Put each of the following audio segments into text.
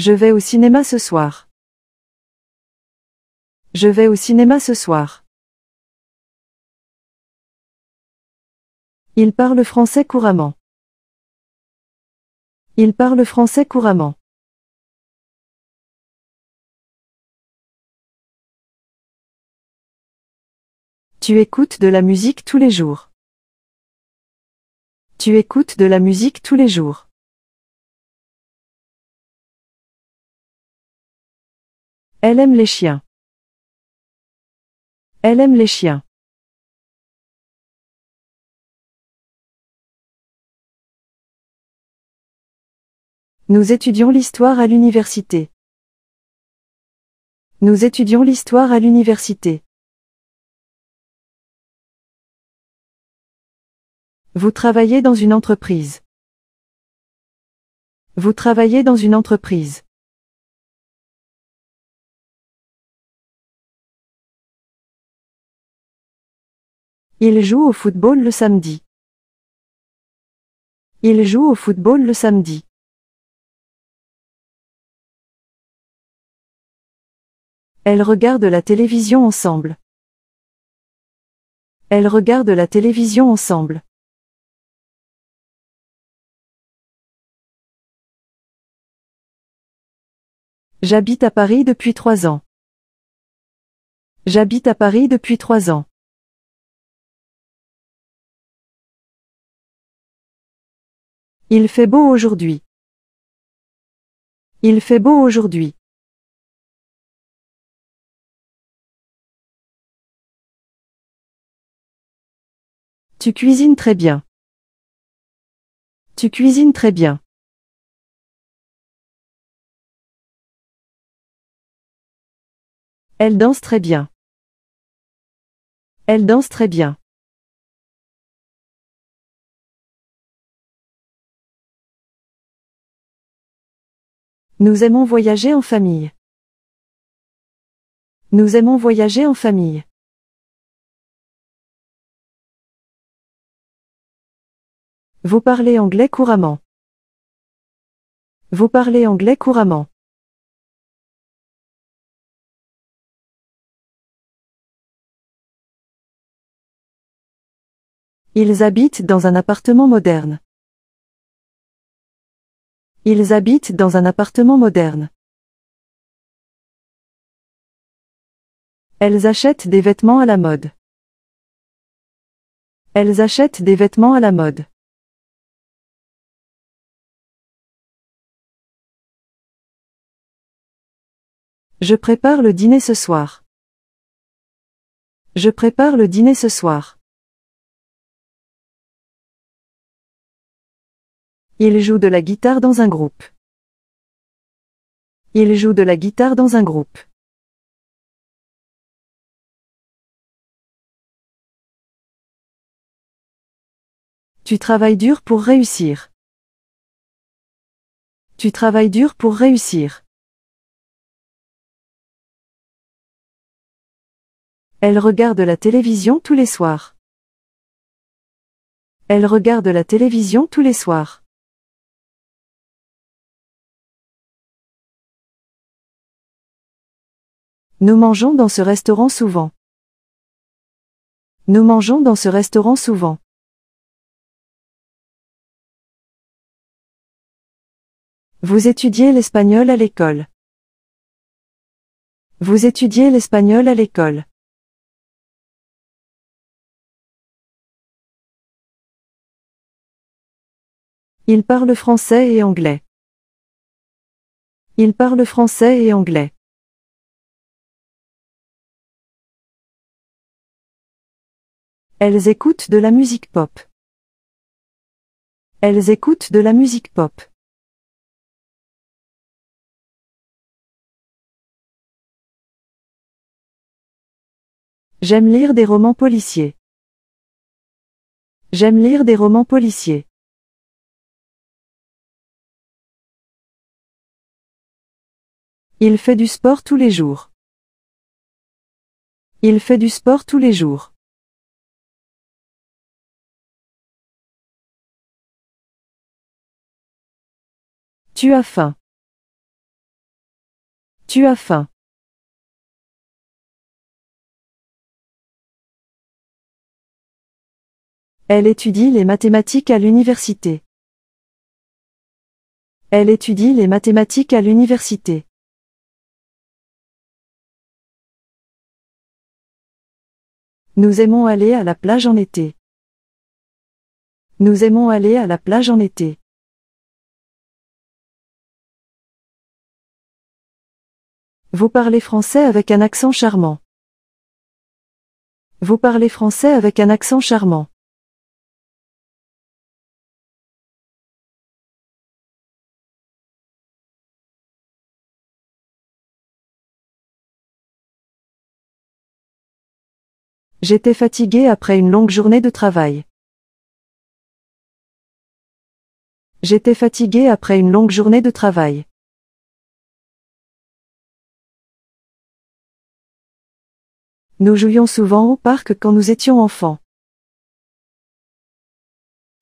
Je vais au cinéma ce soir. Je vais au cinéma ce soir. Il parle français couramment. Il parle français couramment. Tu écoutes de la musique tous les jours. Tu écoutes de la musique tous les jours. Elle aime les chiens. Elle aime les chiens. Nous étudions l'histoire à l'université. Nous étudions l'histoire à l'université. Vous travaillez dans une entreprise. Vous travaillez dans une entreprise. Il joue au football le samedi. Il joue au football le samedi. Elles regardent la télévision ensemble. Elles regardent la télévision ensemble. J'habite à Paris depuis 3 ans. J'habite à Paris depuis 3 ans. Il fait beau aujourd'hui. Il fait beau aujourd'hui. Tu cuisines très bien. Tu cuisines très bien. Elle danse très bien. Elle danse très bien. Nous aimons voyager en famille. Nous aimons voyager en famille. Vous parlez anglais couramment. Vous parlez anglais couramment. Ils habitent dans un appartement moderne. Ils habitent dans un appartement moderne. Elles achètent des vêtements à la mode. Elles achètent des vêtements à la mode. Je prépare le dîner ce soir. Je prépare le dîner ce soir. Il joue de la guitare dans un groupe. Il joue de la guitare dans un groupe. Tu travailles dur pour réussir. Tu travailles dur pour réussir. Elle regarde la télévision tous les soirs. Elle regarde la télévision tous les soirs. Nous mangeons dans ce restaurant souvent. Nous mangeons dans ce restaurant souvent. Vous étudiez l'espagnol à l'école. Vous étudiez l'espagnol à l'école. Il parle français et anglais. Il parle français et anglais. Elles écoutent de la musique pop. Elles écoutent de la musique pop. J'aime lire des romans policiers. J'aime lire des romans policiers. Il fait du sport tous les jours. Il fait du sport tous les jours. Tu as faim. Tu as faim. Elle étudie les mathématiques à l'université. Elle étudie les mathématiques à l'université. Nous aimons aller à la plage en été. Nous aimons aller à la plage en été. Vous parlez français avec un accent charmant. Vous parlez français avec un accent charmant. J'étais fatigué après une longue journée de travail. J'étais fatigué après une longue journée de travail. Nous jouions souvent au parc quand nous étions enfants.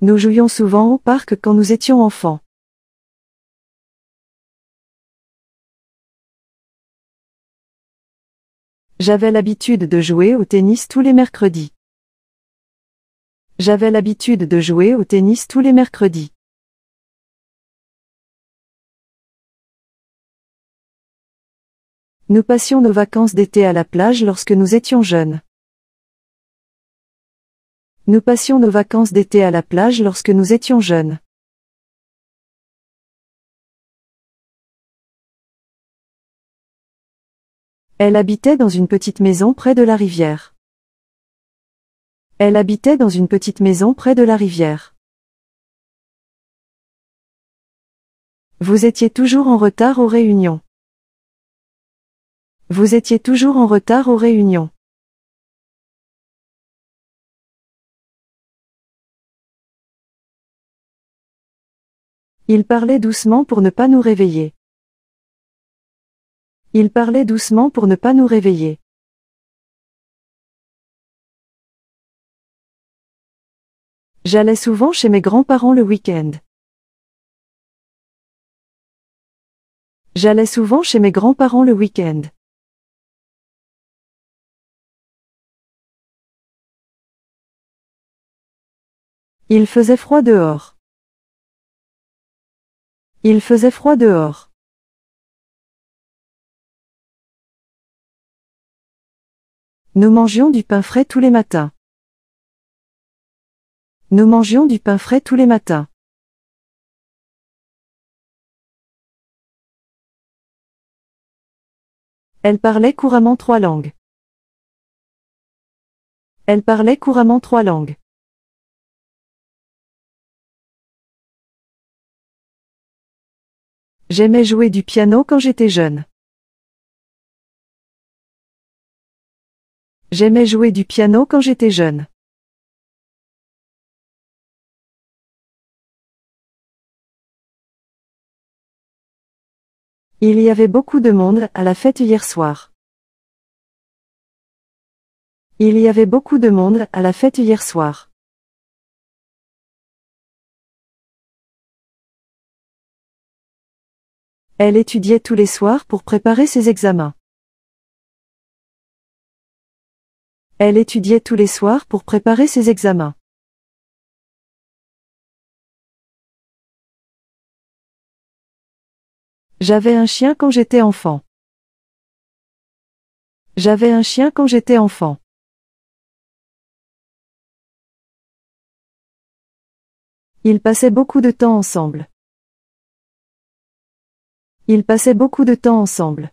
Nous jouions souvent au parc quand nous étions enfants. J'avais l'habitude de jouer au tennis tous les mercredis. J'avais l'habitude de jouer au tennis tous les mercredis. Nous passions nos vacances d'été à la plage lorsque nous étions jeunes. Nous passions nos vacances d'été à la plage lorsque nous étions jeunes. Elle habitait dans une petite maison près de la rivière. Elle habitait dans une petite maison près de la rivière. Vous étiez toujours en retard aux réunions. Vous étiez toujours en retard aux réunions. Il parlait doucement pour ne pas nous réveiller. Il parlait doucement pour ne pas nous réveiller. J'allais souvent chez mes grands-parents le week-end. J'allais souvent chez mes grands-parents le week-end. Il faisait froid dehors. Il faisait froid dehors. Nous mangions du pain frais tous les matins. Nous mangions du pain frais tous les matins. Elle parlait couramment 3 langues. Elle parlait couramment 3 langues. J'aimais jouer du piano quand j'étais jeune. J'aimais jouer du piano quand j'étais jeune. Il y avait beaucoup de monde à la fête hier soir. Il y avait beaucoup de monde à la fête hier soir. Elle étudiait tous les soirs pour préparer ses examens. Elle étudiait tous les soirs pour préparer ses examens. J'avais un chien quand j'étais enfant. J'avais un chien quand j'étais enfant. Ils passaient beaucoup de temps ensemble. Ils passaient beaucoup de temps ensemble.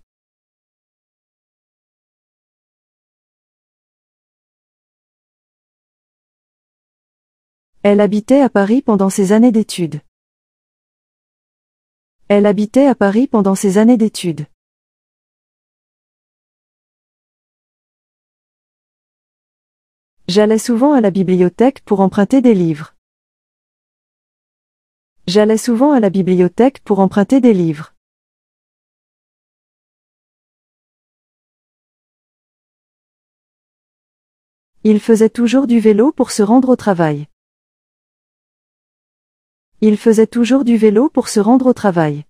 Elle habitait à Paris pendant ses années d'études. Elle habitait à Paris pendant ses années d'études. J'allais souvent à la bibliothèque pour emprunter des livres. J'allais souvent à la bibliothèque pour emprunter des livres. Il faisait toujours du vélo pour se rendre au travail. Il faisait toujours du vélo pour se rendre au travail.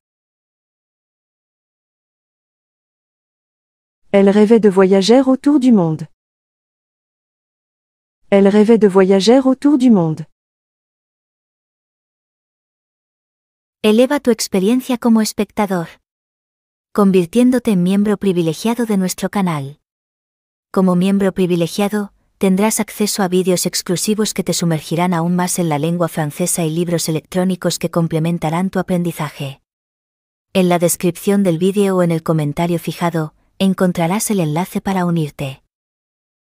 Elle rêvait de voyager autour du monde. Elle rêvait de voyager autour du monde. Eleva tu experiencia como espectador, convirtiéndote en miembro privilegiado de nuestro canal. Como miembro privilegiado, tendrás acceso a vídeos exclusivos que te sumergirán aún más en la lengua francesa y libros electrónicos que complementarán tu aprendizaje. En la descripción del vídeo o en el comentario fijado, encontrarás el enlace para unirte.